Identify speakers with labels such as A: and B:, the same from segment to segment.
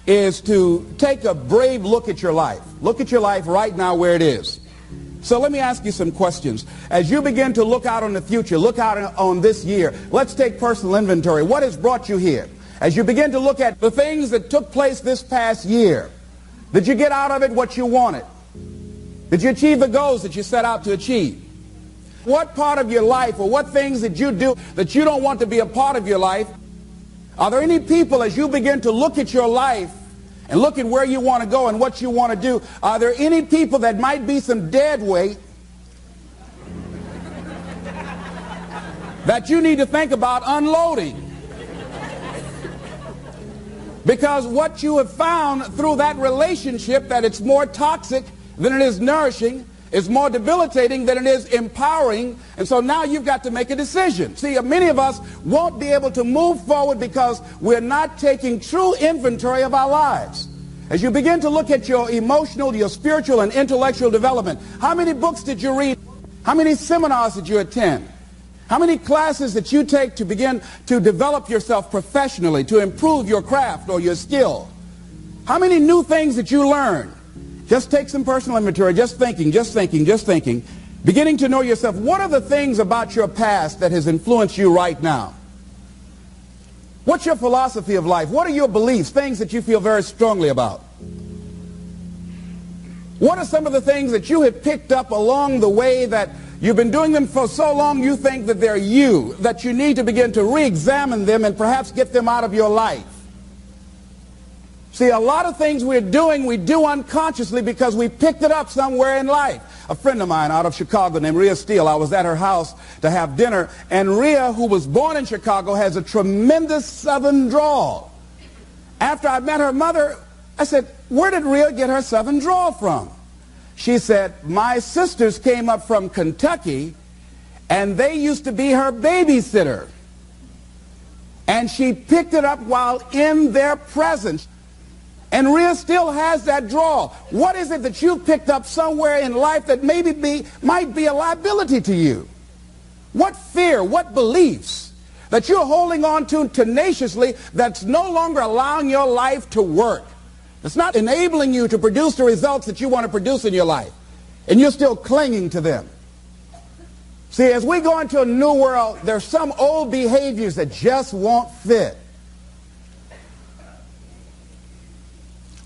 A: is to take a brave look at your life. Look at your life right now where it is. So let me ask you some questions. As you begin to look out on the future, look out on this year, let's take personal inventory. What has brought you here? As you begin to look at the things that took place this past year, did you get out of it what you wanted? Did you achieve the goals that you set out to achieve? What part of your life or what things did you do that you don't want to be a part of your life? Are there any people, as you begin to look at your life and look at where you want to go and what you want to do, are there any people that might be some dead weight that you need to think about unloading? Because what you have found through that relationship, that it's more toxic than it is nourishing, is more debilitating than it is empowering, and so now you've got to make a decision. See, many of us won't be able to move forward because we're not taking true inventory of our lives. As you begin to look at your emotional, your spiritual, and intellectual development, how many books did you read? How many seminars did you attend? How many classes that you take to begin to develop yourself professionally, to improve your craft or your skill? How many new things that you learn? Just take some personal inventory, just thinking. Beginning to know yourself. What are the things about your past that has influenced you right now? What's your philosophy of life? What are your beliefs, things that you feel very strongly about? What are some of the things that you have picked up along the way that you've been doing them for so long you think that they're you, that you need to begin to re-examine them and perhaps get them out of your life? See, a lot of things we're doing, we do unconsciously because we picked it up somewhere in life. A friend of mine out of Chicago named Rhea Steele, I was at her house to have dinner, and Rhea, who was born in Chicago, has a tremendous southern drawl. After I met her mother, I said, where did Rhea get her southern drawl from? She said, my sisters came up from Kentucky, and they used to be her babysitter. And she picked it up while in their presence. And Rhea still has that drawl. What is it that you've picked up somewhere in life that might be a liability to you? What fear, what beliefs that you're holding on to tenaciously that's no longer allowing your life to work? It's not enabling you to produce the results that you want to produce in your life, and you're still clinging to them. See, as we go into a new world, there's some old behaviors that just won't fit.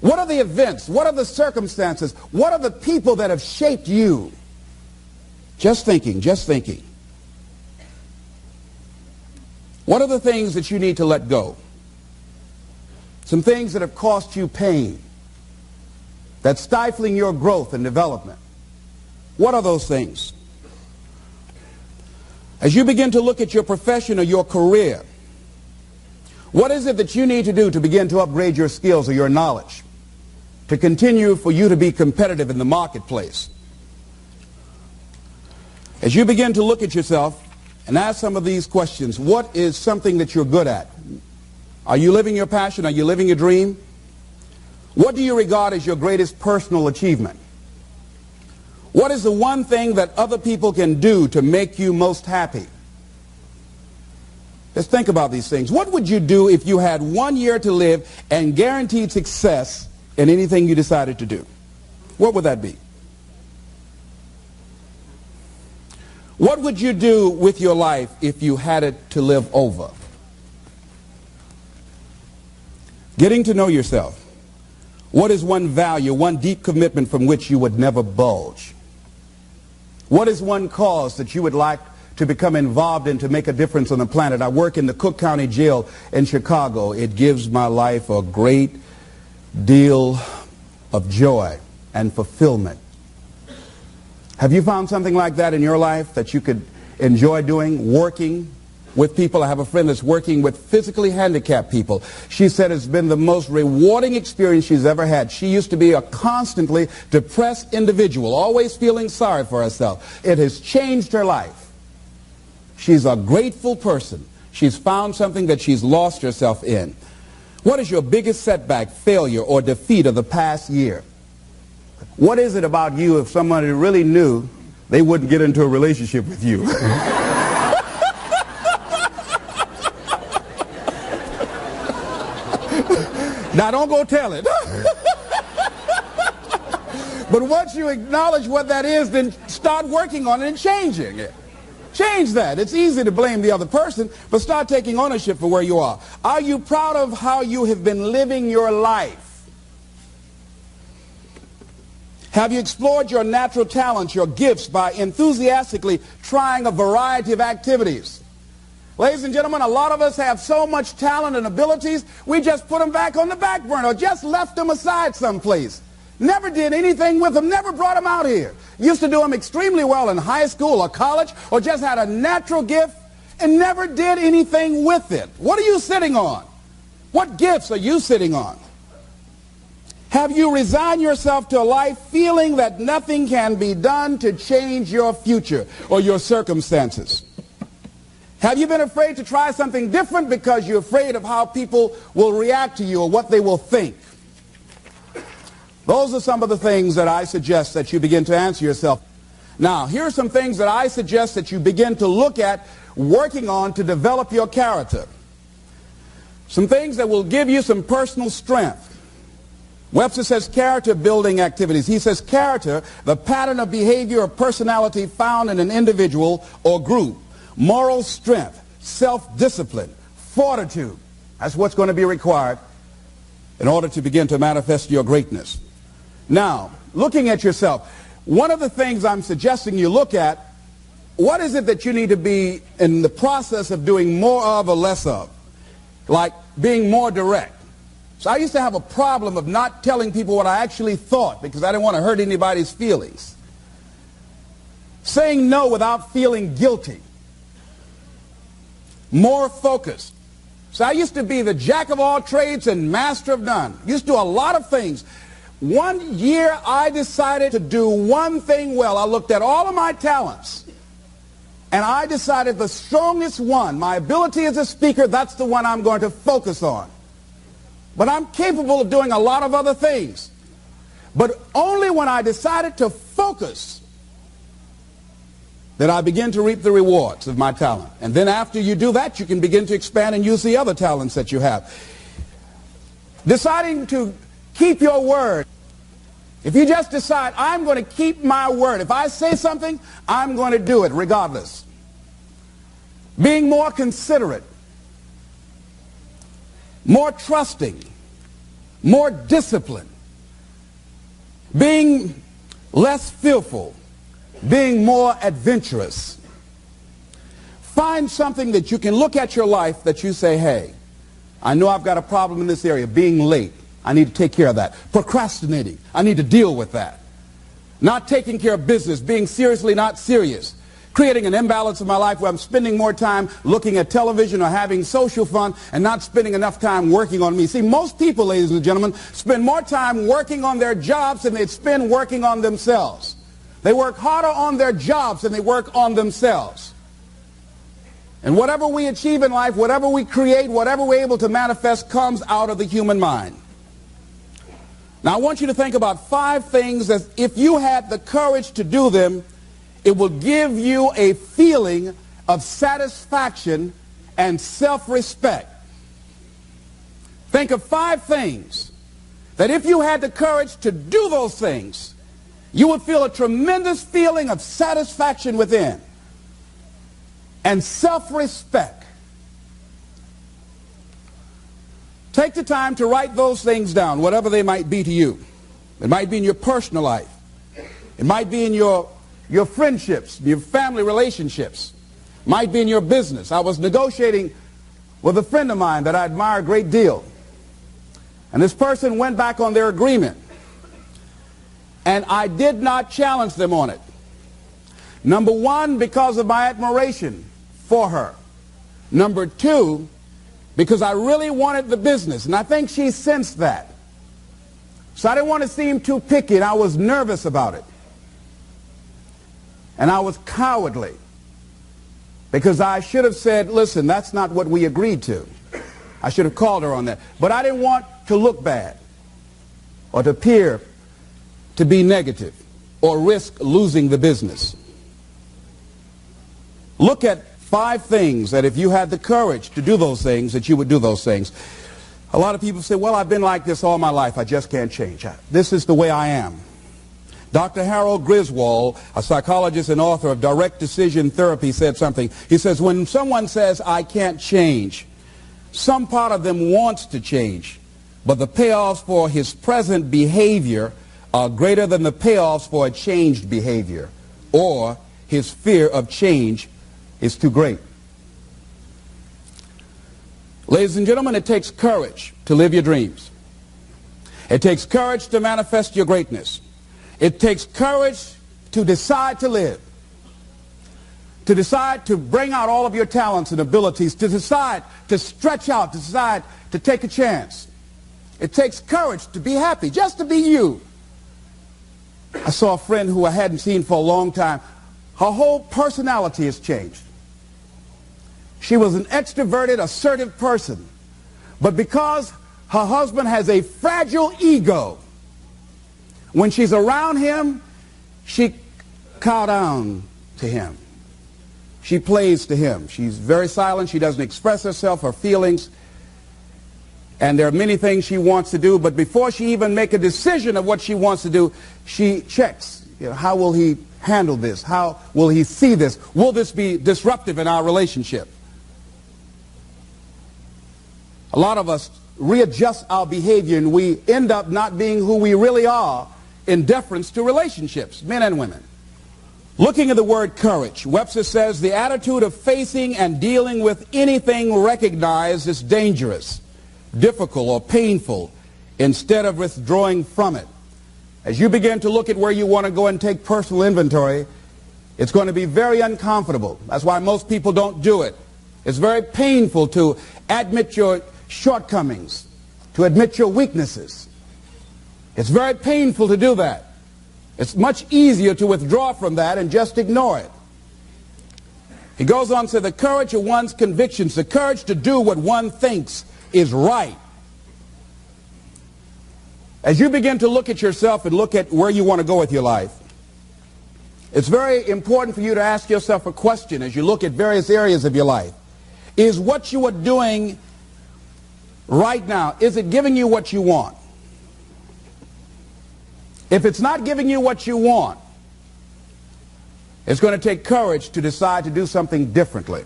A: What are the events? What are the circumstances? What are the people that have shaped you? Just thinking. What are the things that you need to let go? Some things that have cost you pain, that's stifling your growth and development. What are those things? As you begin to look at your profession or your career, what is it that you need to do to begin to upgrade your skills or your knowledge, to continue for you to be competitive in the marketplace? As you begin to look at yourself and ask some of these questions, what is something that you're good at? Are you living your passion? Are you living your dream? What do you regard as your greatest personal achievement? What is the one thing that other people can do to make you most happy? Just think about these things. What would you do if you had 1 year to live and guaranteed success in anything you decided to do? What would that be? What would you do with your life if you had it to live over? Getting to know yourself. What is one value, one deep commitment from which you would never bulge? What is one cause that you would like to become involved in to make a difference on the planet? I work in the Cook County Jail in Chicago. It gives my life a great deal of joy and fulfillment. Have you found something like that in your life that you could enjoy doing, working with people? I have a friend that's working with physically handicapped people. She said it's been the most rewarding experience she's ever had. She used to be a constantly depressed individual, always feeling sorry for herself. It has changed her life. She's a grateful person. She's found something that she's lost herself in. What is your biggest setback, failure, or defeat of the past year? What is it about you, if somebody really knew, they wouldn't get into a relationship with you? Now don't go tell it. But once you acknowledge what that is, then start working on it and changing it. Change that. It's easy to blame the other person, but start taking ownership for where you are. Are you proud of how you have been living your life? Have you explored your natural talents, your gifts, by enthusiastically trying a variety of activities? Ladies and gentlemen, a lot of us have so much talent and abilities, we just put them back on the back burner or just left them aside someplace. Never did anything with them, never brought them out here. Used to do them extremely well in high school or college, or just had a natural gift and never did anything with it. What are you sitting on? What gifts are you sitting on? Have you resigned yourself to a life feeling that nothing can be done to change your future or your circumstances? Have you been afraid to try something different because you're afraid of how people will react to you or what they will think? Those are some of the things that I suggest that you begin to answer yourself. Now, here are some things that I suggest that you begin to look at working on to develop your character. Some things that will give you some personal strength. Webster says character building activities. He says character, the pattern of behavior or personality found in an individual or group. Moral strength, self-discipline, fortitude. That's what's going to be required in order to begin to manifest your greatness. Now, looking at yourself, one of the things I'm suggesting you look at, what is it that you need to be in the process of doing more of or less of? Like being more direct. So I used to have a problem of not telling people what I actually thought because I didn't want to hurt anybody's feelings. Saying no without feeling guilty. More focused. So I used to be the jack of all trades and master of none. Used to do a lot of things. One year I decided to do one thing well. I looked at all of my talents and I decided the strongest one, my ability as a speaker, that's the one I'm going to focus on. But I'm capable of doing a lot of other things. But only when I decided to focus that I begin to reap the rewards of my talent. And then after you do that, you can begin to expand and use the other talents that you have. Deciding to keep your word. If you just decide, I'm going to keep my word. If I say something, I'm going to do it regardless. Being more considerate. More trusting, more disciplined, being less fearful, being more adventurous. Find something that you can look at your life that you say, hey, I know I've got a problem in this area, being late. I need to take care of that. Procrastinating, I need to deal with that. Not taking care of business, being seriously not serious. Creating an imbalance in my life where I'm spending more time looking at television or having social fun and not spending enough time working on me. See, most people, ladies and gentlemen, spend more time working on their jobs than they spend working on themselves. They work harder on their jobs than they work on themselves. And whatever we achieve in life, whatever we create, whatever we're able to manifest comes out of the human mind. Now, I want you to think about 5 things that if you had the courage to do them, it will give you a feeling of satisfaction and self-respect. Think of 5 things that if you had the courage to do those things, you would feel a tremendous feeling of satisfaction within and self-respect. Take the time to write those things down, whatever they might be to you. It might be in your personal life. It might be in your friendships, your family relationships. Might be in your business. I was negotiating with a friend of mine that I admire a great deal. And this person went back on their agreement. And I did not challenge them on it. Number 1, because of my admiration for her. Number 2, because I really wanted the business. And I think she sensed that. So I didn't want to seem too picky, and I was nervous about it. And I was cowardly because I should have said, listen, that's not what we agreed to. I should have called her on that. But I didn't want to look bad or to appear to be negative or risk losing the business. Look at 5 things that if you had the courage to do those things, that you would do those things. A lot of people say, well, I've been like this all my life. I just can't change. This is the way I am. Dr. Harold Griswold, a psychologist and author of Direct Decision Therapy, said something. He says, when someone says, I can't change, some part of them wants to change, but the payoffs for his present behavior are greater than the payoffs for a changed behavior, or his fear of change is too great. Ladies and gentlemen, it takes courage to live your dreams. It takes courage to manifest your greatness. It takes courage to decide to live, to decide to bring out all of your talents and abilities, to decide to stretch out, to decide to take a chance. It takes courage to be happy, just to be you. I saw a friend who I hadn't seen for a long time. Her whole personality has changed. She was an extroverted, assertive person. But because her husband has a fragile ego, when she's around him, she cows down to him. She plays to him. She's very silent. She doesn't express herself, her feelings. And there are many things she wants to do, but before she even makes a decision of what she wants to do, she checks. How will he handle this? How will he see this? Will this be disruptive in our relationship? A lot of us readjust our behavior and we end up not being who we really are in deference to relationships, men and women. Looking at the word courage, Webster says the attitude of facing and dealing with anything recognized as dangerous, difficult, or painful instead of withdrawing from it. As you begin to look at where you want to go and take personal inventory, it's going to be very uncomfortable. That's why most people don't do it. It's very painful to admit your shortcomings, to admit your weaknesses. It's very painful to do that. It's much easier to withdraw from that and just ignore it. He goes on to say the courage of one's convictions, the courage to do what one thinks is right. As you begin to look at yourself and look at where you want to go with your life, it's very important for you to ask yourself a question as you look at various areas of your life. Is what you are doing right now, is it giving you what you want? If it's not giving you what you want, it's going to take courage to decide to do something differently.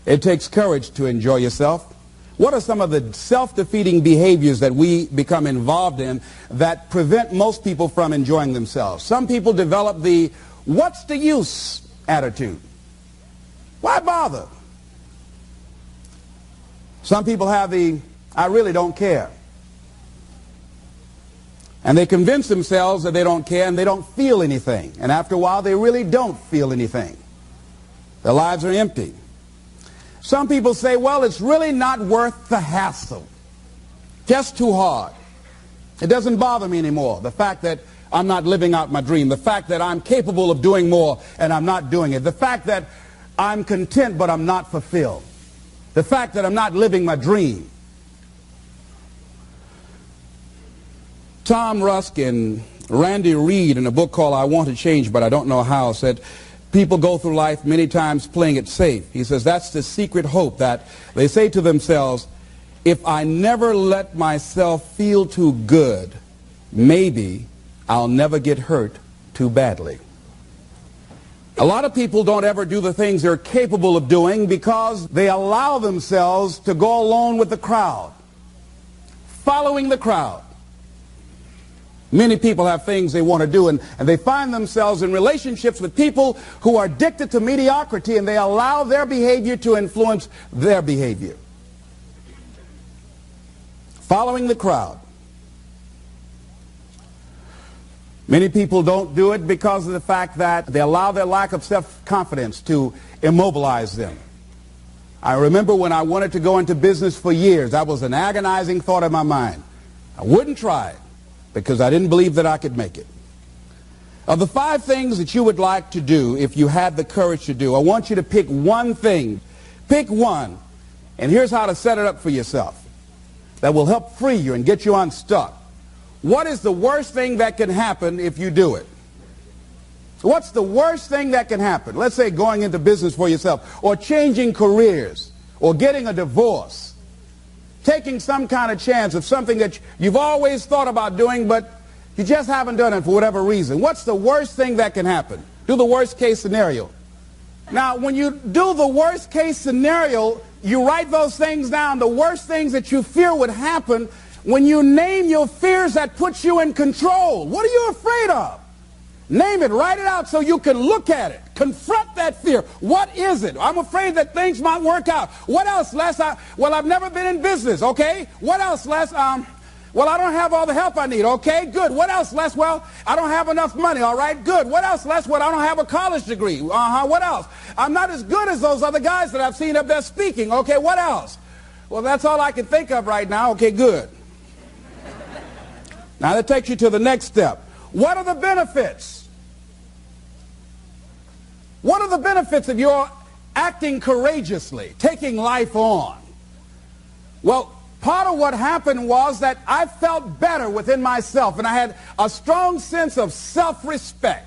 A: It takes courage to enjoy yourself. What are some of the self-defeating behaviors that we become involved in that prevent most people from enjoying themselves? Some people develop the what's the use attitude. Why bother? Some people have the I really don't care. And they convince themselves that they don't care and they don't feel anything. And after a while, they really don't feel anything. Their lives are empty. Some people say, well, it's really not worth the hassle. Just too hard. It doesn't bother me anymore. The fact that I'm not living out my dream. The fact that I'm capable of doing more and I'm not doing it. The fact that I'm content but I'm not fulfilled. The fact that I'm not living my dream. Tom Rusk and Randy Reed in a book called I Want to Change But I Don't Know How said people go through life many times playing it safe. He says that's the secret hope, that they say to themselves, if I never let myself feel too good, maybe I'll never get hurt too badly. A lot of people don't ever do the things they're capable of doing because they allow themselves to go along with the crowd, following the crowd. Many people have things they want to do, and they find themselves in relationships with people who are addicted to mediocrity, and they allow their behavior to influence their behavior. Following the crowd. Many people don't do it because of the fact that they allow their lack of self-confidence to immobilize them. I remember when I wanted to go into business for years, that was an agonizing thought in my mind. I wouldn't try it, because I didn't believe that I could make it. Of the 5 things that you would like to do if you had the courage to do, I want you to pick one thing. Pick one. And here's how to set it up for yourself that will help free you and get you unstuck. What is the worst thing that can happen if you do it? What's the worst thing that can happen? Let's say going into business for yourself, or changing careers, or getting a divorce. taking some kind of chance of something that you've always thought about doing, but you just haven't done it for whatever reason. What's the worst thing that can happen? Do the worst case scenario. Now, when you do the worst case scenario, you write those things down, the worst things that you fear would happen. When you name your fears, that puts you in control. What are you afraid of? Name it, write it out so you can look at it. Confront that fear. What is it? I'm afraid that things might work out. What else, Les? Well, I've never been in business, okay? What else, Les? Well, I don't have all the help I need, okay? Good. What else, Les? Well, I don't have enough money, all right? Good. What else, Les? Well, I don't have a college degree. What else? I'm not as good as those other guys that I've seen up there speaking. Okay, what else? Well, that's all I can think of right now. Okay, good. Now, that takes you to the next step. What are the benefits? What are the benefits of your acting courageously, taking life on? Well, part of what happened was that I felt better within myself, and I had a strong sense of self-respect.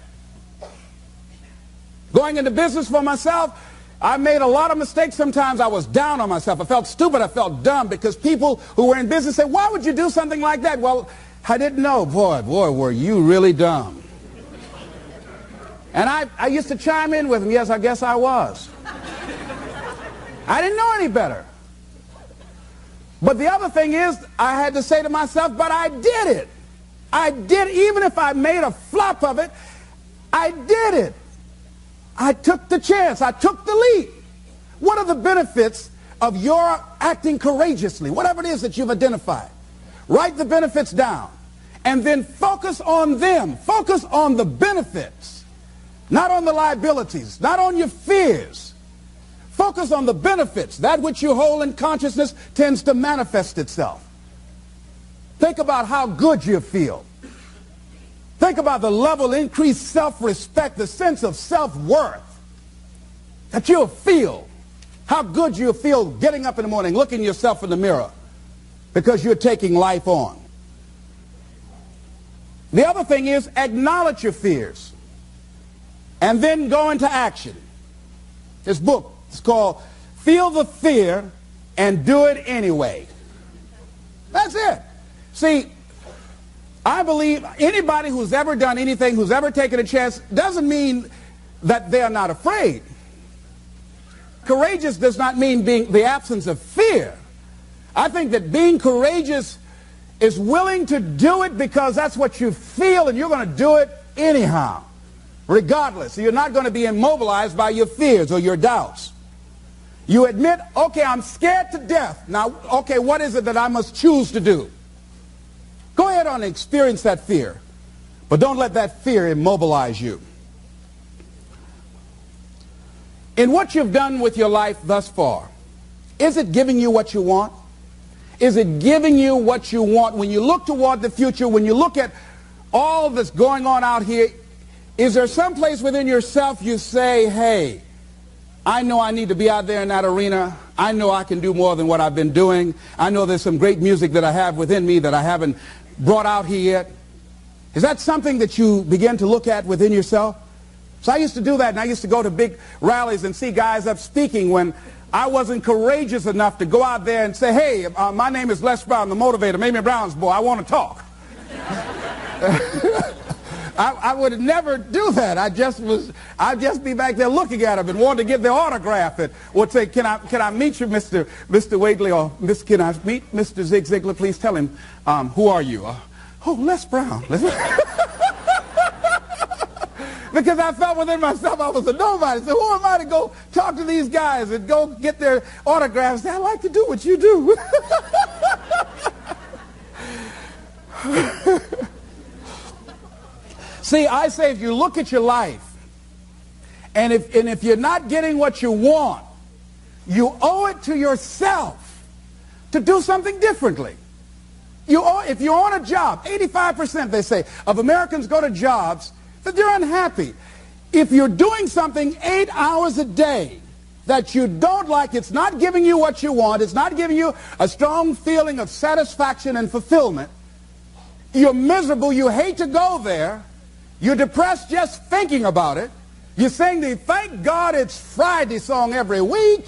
A: Going into business for myself, I made a lot of mistakes. Sometimes I was down on myself. I felt stupid. I felt dumb because people who were in business said, why would you do something like that? Well, I didn't know. Boy, were you really dumb. And I used to chime in with them. Yes, I guess I was. I didn't know any better. But the other thing is, I had to say to myself, but I did it. I did, even if I made a flop of it, I did it. I took the chance. I took the leap. What are the benefits of your acting courageously? Whatever it is that you've identified. Write the benefits down. And then focus on them. Focus on the benefits. Not on the liabilities. Not on your fears. Focus on the benefits. That which you hold in consciousness tends to manifest itself. Think about how good you feel. Think about the level of increased self-respect, the sense of self-worth that you'll feel. How good you'll feel getting up in the morning, looking yourself in the mirror because you're taking life on. The other thing is acknowledge your fears and then go into action. This book is called Feel the Fear and Do It Anyway. That's it. See, I believe anybody who's ever done anything, who's ever taken a chance, doesn't mean that they're not afraid. Courageous does not mean being the absence of fear. I think that being courageous is willing to do it because that's what you feel and you're going to do it anyhow, regardless. So you're not going to be immobilized by your fears or your doubts. You admit, okay, I'm scared to death. Now, okay, what is it that I must choose to do? Go ahead and experience that fear, but don't let that fear immobilize you. In what you've done with your life thus far, is it giving you what you want? Is it giving you what you want? When you look toward the future, when you look at all that's going on out here, is there some place within yourself you say, hey, I know I need to be out there in that arena. I know I can do more than what I've been doing. I know there's some great music that I have within me that I haven't brought out here yet. Is that something that you begin to look at within yourself? So I used to do that, and I used to go to big rallies and see guys up speaking when I wasn't courageous enough to go out there and say, hey, my name is Les Brown, the motivator, Mamie Brown's boy, I want to talk. I would never do that. I'd just be back there looking at them and wanting to get their autograph and would say, can I meet you, Mr. Wakely, or can I meet Mr. Zig Ziglar? Please tell him, who are you? Oh, Les Brown. Because I felt within myself I was a nobody. So who am I to go talk to these guys and go get their autographs? I like to do what you do. See, I say if you look at your life, and if you're not getting what you want, you owe it to yourself to do something differently. If you're on a job, 85% they say of Americans go to jobs that they're unhappy. If you're doing something 8 hours a day that you don't like, it's not giving you what you want, it's not giving you a strong feeling of satisfaction and fulfillment, you're miserable, you hate to go there, you're depressed just thinking about it, you sing the "Thank God It's Friday" song every week,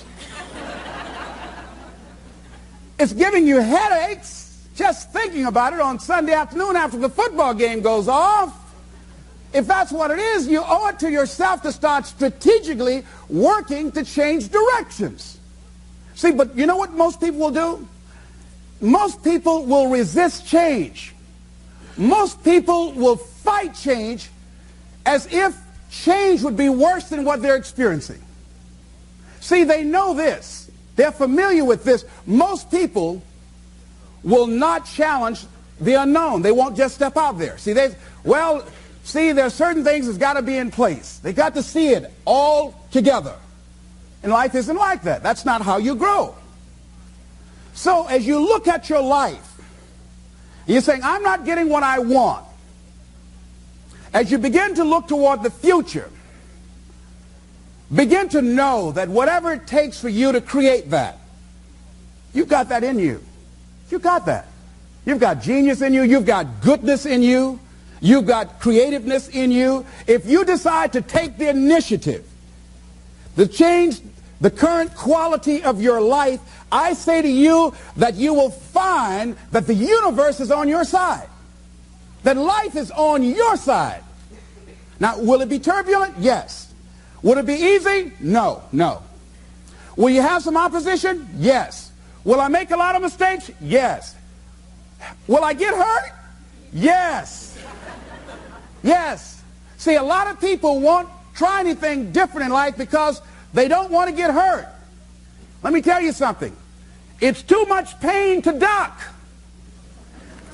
A: It's giving you headaches just thinking about it on Sunday afternoon after the football game goes off. If that's what it is, you owe it to yourself to start strategically working to change directions. See, but you know what most people will do? Most people will resist change. Most people will fight change as if change would be worse than what they're experiencing. See, they know this. They're familiar with this. Most people will not challenge the unknown. They won't just step out there. See, there's certain things that's got to be in place. They got to see it all together. And life isn't like that. That's not how you grow. So as you look at your life, you're saying, I'm not getting what I want. As you begin to look toward the future, begin to know that whatever it takes for you to create that, you've got that in you. You've got that. You've got genius in you. You've got goodness in you. You've got creativeness in you. If you decide to take the initiative to change the current quality of your life, I say to you that you will find that the universe is on your side. That life is on your side. Now, will it be turbulent? Yes. Will it be easy? No, no. Will you have some opposition? Yes. Will I make a lot of mistakes? Yes. Will I get hurt? Yes. Yes. See, a lot of people won't try anything different in life because they don't want to get hurt. Let me tell you something. It's too much pain to duck.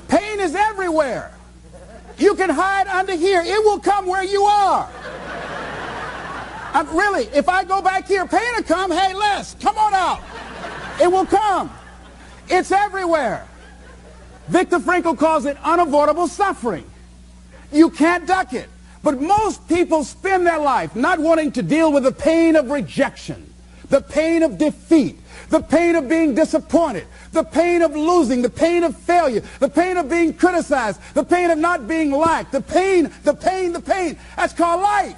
A: Pain is everywhere. You can hide under here. It will come where you are. Really, if I go back here, pain will come. Hey, Les, come on out. It will come. It's everywhere. Viktor Frankl calls it unavoidable suffering. You can't duck it. But most people spend their life not wanting to deal with the pain of rejection, the pain of defeat, the pain of being disappointed, the pain of losing, the pain of failure, the pain of being criticized, the pain of not being liked, the pain. That's called life.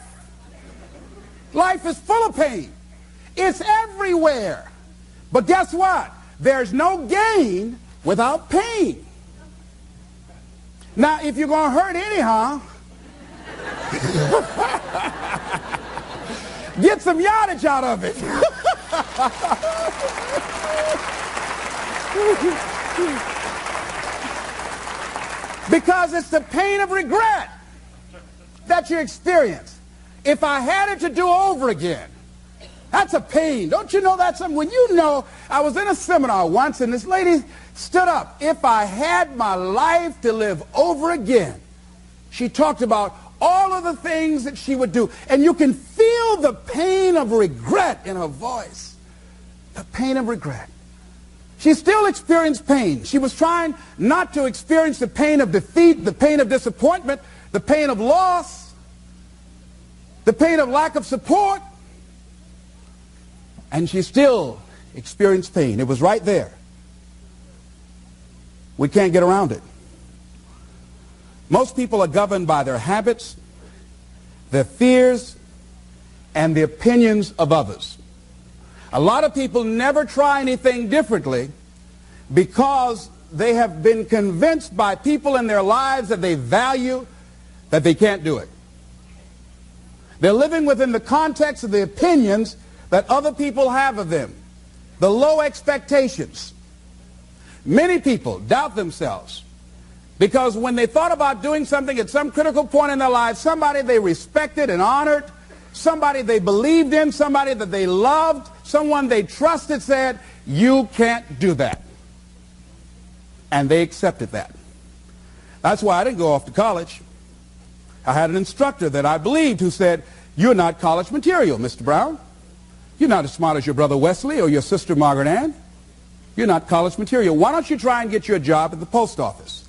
A: Life is full of pain. It's everywhere. But guess what? There's no gain without pain. Now, if you're going to hurt anyhow, get some yardage out of it. Because it's the pain of regret that you experience. If I had it to do over again, that's a pain. Don't you know that's something? When you know, I was in a seminar once and this lady stood up. If I had my life to live over again, she talked about all of the things that she would do. And you can feel the pain of regret in her voice. The pain of regret. She still experienced pain. She was trying not to experience the pain of defeat, the pain of disappointment, the pain of loss, the pain of lack of support. And she still experienced pain. It was right there. We can't get around it. Most people are governed by their habits, their fears, and the opinions of others. A lot of people never try anything differently because they have been convinced by people in their lives that they value that they can't do it. They're living within the context of the opinions that other people have of them, the low expectations. Many people doubt themselves because when they thought about doing something at some critical point in their lives, somebody they respected and honored, somebody they believed in, somebody that they loved, someone they trusted said, you can't do that. And they accepted that. That's why I didn't go off to college. I had an instructor that I believed who said, you're not college material, Mr. Brown. You're not as smart as your brother Wesley or your sister Margaret Ann. You're not college material. Why don't you try and get you a job at the post office?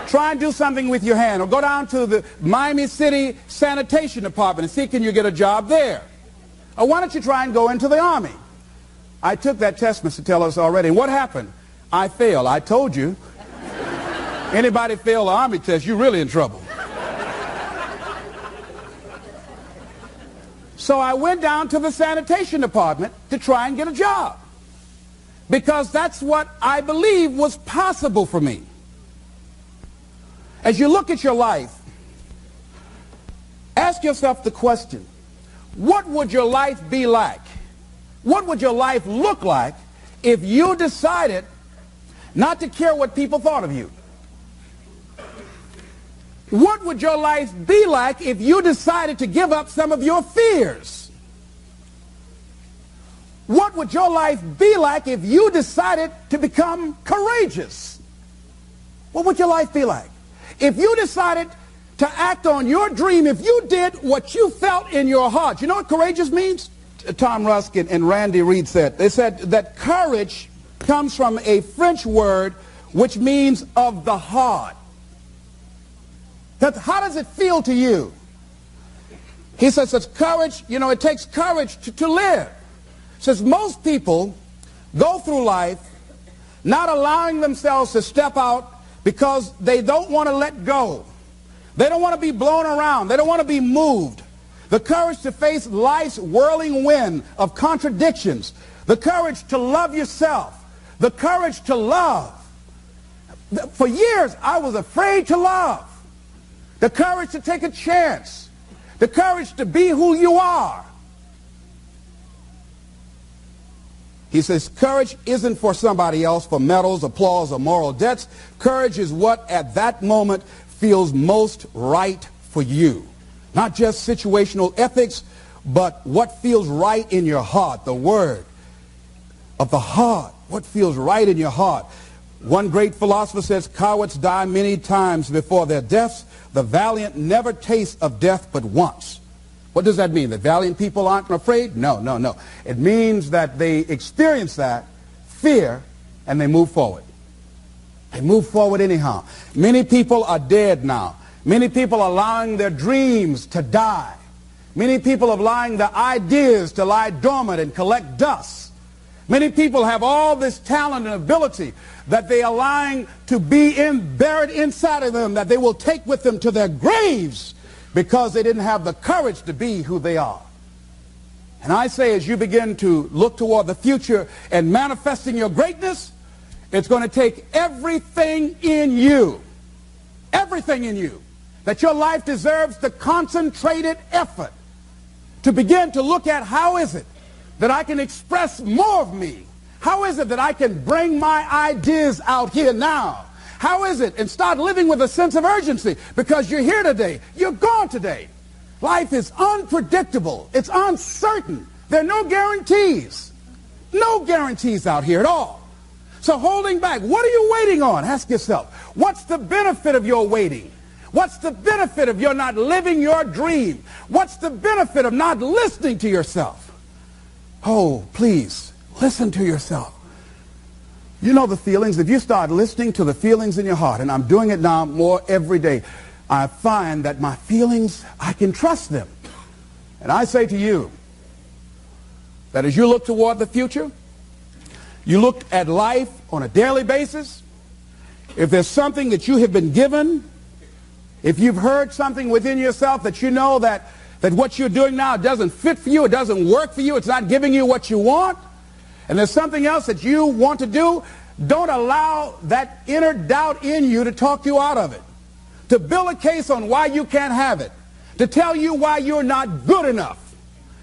A: Try and do something with your hand, or go down to the Miami City Sanitation Department and see can you get a job there. Or why don't you try and go into the Army? I took that test, Mr. Tellers, already. And what happened? I failed. I told you. Anybody fail the Army test, you're really in trouble. So I went down to the sanitation department to try and get a job. because that's what I believe was possible for me. As you look at your life, ask yourself the question, what would your life be like? What would your life look like if you decided not to care what people thought of you? What would your life be like if you decided to give up some of your fears? What would your life be like if you decided to become courageous? What would your life be like? If you decided to act on your dream, if you did what you felt in your heart. You know what courageous means? Tom Rusk and Randy Reed said. They said that courage comes from a French word which means of the heart. How does it feel to you? He says it's courage, you know, it takes courage to live. Says most people go through life not allowing themselves to step out because they don't want to let go. They don't want to be blown around. They don't want to be moved. The courage to face life's whirling wind of contradictions. The courage to love yourself. The courage to love. For years, I was afraid to love. The courage to take a chance. The courage to be who you are. He says courage isn't for somebody else, for medals, applause, or moral debts. Courage is what at that moment feels most right for you. Not just situational ethics, but what feels right in your heart. The word of the heart. What feels right in your heart. One great philosopher says, cowards die many times before their deaths. The valiant never taste of death but once. What does that mean? That valiant people aren't afraid? No, no, no. It means that they experience that fear and they move forward. They move forward anyhow. Many people are dead now. Many people are allowing their dreams to die. Many people are allowing their ideas to lie dormant and collect dust. Many people have all this talent and ability that they are allowing to be buried inside of them, that they will take with them to their graves because they didn't have the courage to be who they are. And I say, as you begin to look toward the future and manifesting your greatness, it's going to take everything in you, that your life deserves the concentrated effort to begin to look at how is it that I can express more of me? How is it that I can bring my ideas out here now? How is it? And start living with a sense of urgency, because you're here today, you're gone today. Life is unpredictable. It's uncertain. There are no guarantees. No guarantees out here at all. So holding back, what are you waiting on? Ask yourself, what's the benefit of your waiting? What's the benefit of your not living your dream? What's the benefit of not listening to yourself? Oh, please, listen to yourself. You know the feelings. If you start listening to the feelings in your heart, and I'm doing it now more every day, I find that my feelings, I can trust them. And I say to you that as you look toward the future, you look at life on a daily basis, if there's something that you have been given, if you've heard something within yourself that you know that what you're doing now doesn't fit for you, it doesn't work for you, it's not giving you what you want, and there's something else that you want to do, don't allow that inner doubt in you to talk you out of it, to build a case on why you can't have it, to tell you why you're not good enough.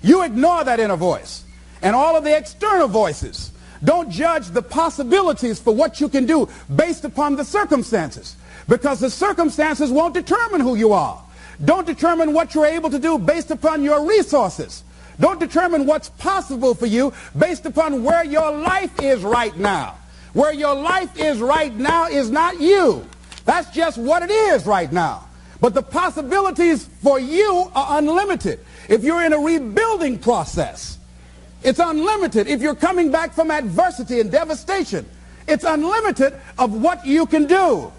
A: You ignore that inner voice and all of the external voices. Don't judge the possibilities for what you can do based upon the circumstances, because the circumstances won't determine who you are. Don't determine what you're able to do based upon your resources. Don't determine what's possible for you based upon where your life is right now. Where your life is right now is not you. That's just what it is right now. But the possibilities for you are unlimited. If you're in a rebuilding process, it's unlimited. If you're coming back from adversity and devastation, it's unlimited of what you can do.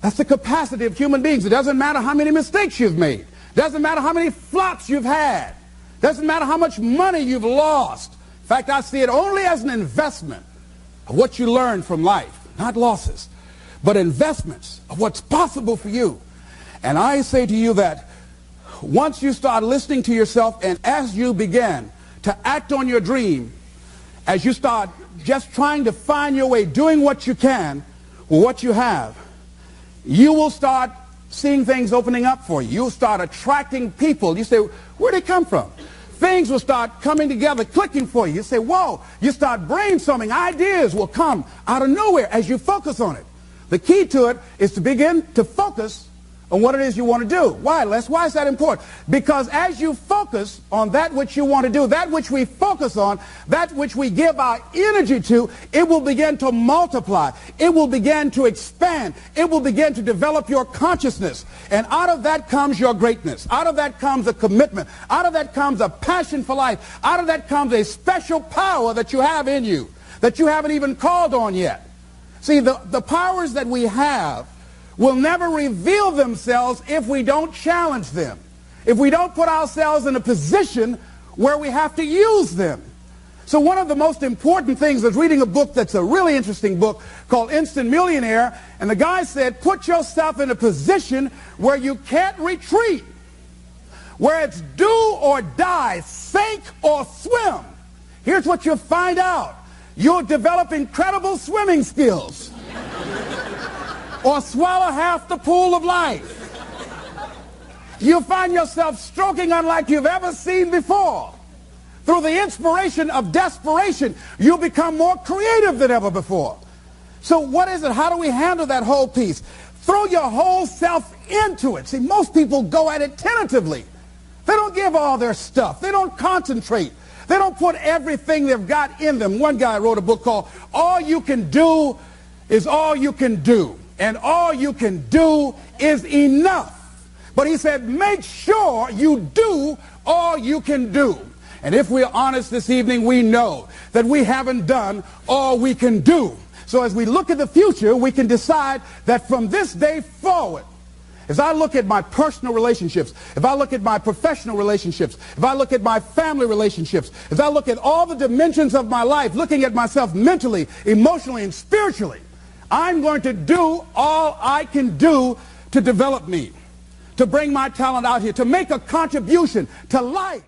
A: That's the capacity of human beings. It doesn't matter how many mistakes you've made. It doesn't matter how many flops you've had. It doesn't matter how much money you've lost. In fact, I see it only as an investment of what you learn from life. Not losses, but investments of what's possible for you. And I say to you that once you start listening to yourself, and as you begin to act on your dream, as you start just trying to find your way, doing what you can with what you have, you will start seeing things opening up for you. You'll start attracting people. You say, where'd they come from? Things will start coming together, clicking for you. You say, whoa. You start brainstorming. Ideas will come out of nowhere as you focus on it. The key to it is to begin to focus on what it is you want to do. Why, Les? Why is that important? Because as you focus on that which you want to do, that which we focus on, that which we give our energy to, it will begin to multiply. It will begin to expand. It will begin to develop your consciousness. And out of that comes your greatness. Out of that comes a commitment. Out of that comes a passion for life. Out of that comes a special power that you have in you that you haven't even called on yet. See, the powers that we have will never reveal themselves if we don't challenge them, if we don't put ourselves in a position where we have to use them. So one of the most important things is reading a book that's a really interesting book called Instant Millionaire, and the guy said, put yourself in a position where you can't retreat, where it's do or die, sink or swim. Here's what you'll find out. You'll develop incredible swimming skills. Or swallow half the pool of life. You'll find yourself stroking unlike you've ever seen before. Through the inspiration of desperation, you'll become more creative than ever before. So what is it? How do we handle that whole piece? Throw your whole self into it. See, most people go at it tentatively. They don't give all their stuff. They don't concentrate. They don't put everything they've got in them. One guy wrote a book called All You Can Do Is All You Can Do. And all you can do is enough. But he said, make sure you do all you can do. And if we're honest this evening, we know that we haven't done all we can do. So as we look at the future, we can decide that from this day forward, as I look at my personal relationships, if I look at my professional relationships, if I look at my family relationships, if I look at all the dimensions of my life, looking at myself mentally, emotionally, and spiritually, I'm going to do all I can do to develop me, to bring my talent out here, to make a contribution to life.